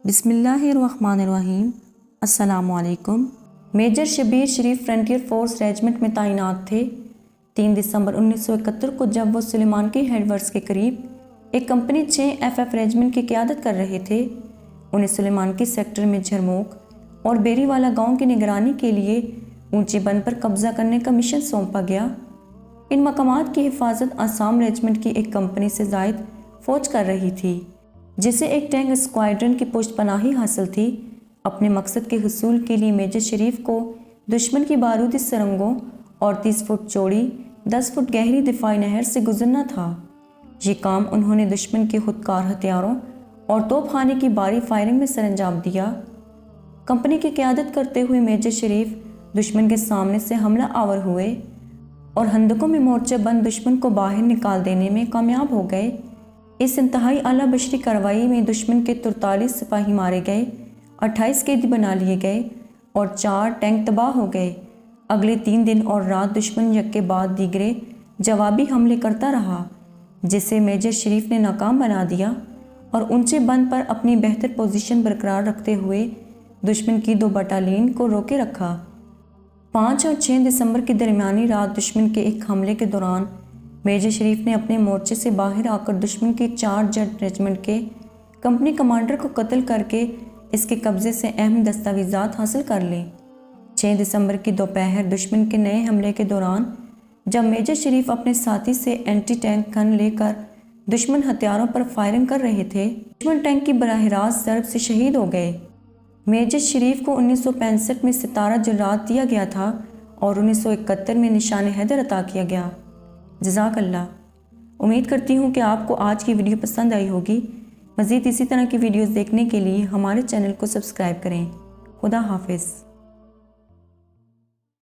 بسم اللہ الرحمن الرحیم۔ السلام علیکم۔ میجر شبیر شریف فرنٹیئر فورس ریجمنٹ میں تعینات تھے۔ 3 دسمبر 1971 کو جب وہ سلیمان کی ہیڈ ورکس کے قریب ایک کمپنی 6 FF ریجمنٹ کی قیادت کر رہے تھے، انہیں سلیمان کی سیکٹر میں جھرموک اور بیری والا گاؤں کی نگرانی کے لیے اونچی بند پر قبضہ کرنے کا مشن سونپا گیا۔ ان مقامات کی حفاظت آسام ریجمنٹ کی ایک کمپنی سے زائد فوج کر رہی تھی، جسے ایک ٹینک اسکواڈرن کی پشت پناہی حاصل تھی۔ اپنے مقصد کے حصول کے لیے میجر شریف کو دشمن کی بارودی سرنگوں اور 30 فٹ چوڑی 10 فٹ گہری دفاعی نہر سے گزرنا تھا۔ یہ کام انہوں نے دشمن کے خودکار ہتھیاروں اور توپ خانے کی باری فائرنگ میں سر انجام دیا۔ کمپنی کی قیادت کرتے ہوئے میجر شریف دشمن کے سامنے سے حملہ آور ہوئے اور ہندکوں میں مورچہ بند دشمن کو باہر نکال دینے میں کامیاب ہو گئے۔ اس انتہائی اعلیٰ بشری کارروائی میں دشمن کے 43 سپاہی مارے گئے، 28 قیدی بنا لیے گئے اور 4 ٹینک تباہ ہو گئے۔ اگلے 3 دن اور رات دشمن یک کے بعد دیگرے جوابی حملے کرتا رہا، جسے میجر شریف نے ناکام بنا دیا اور اونچے بند پر اپنی بہتر پوزیشن برقرار رکھتے ہوئے دشمن کی 2 بٹالین کو روکے رکھا۔ 5 اور 6 دسمبر کی درمیانی رات دشمن کے ایک حملے کے دوران میجر شریف نے اپنے مورچے سے باہر آ کر دشمن کی 4 جٹ ریجمنٹ کے کمپنی کمانڈر کو قتل کر کے اس کے قبضے سے اہم دستاویزات حاصل کر لیں۔ 6 دسمبر کی دوپہر دشمن کے نئے حملے کے دوران جب میجر شریف اپنے ساتھی سے اینٹی ٹینک گن لے کر دشمن ہتھیاروں پر فائرنگ کر رہے تھے، دشمن ٹینک کی براہ راست ضرب سے شہید ہو گئے۔ میجر شریف کو 1965 میں ستارہ جرات دیا گیا تھا اور 1971 میں نشان حیدر عطا کیا گیا۔ جزاک اللہ۔ امید کرتی ہوں کہ آپ کو آج کی ویڈیو پسند آئی ہوگی۔ مزید اسی طرح کی ویڈیوز دیکھنے کے لیے ہمارے چینل کو سبسکرائب کریں۔ خدا حافظ۔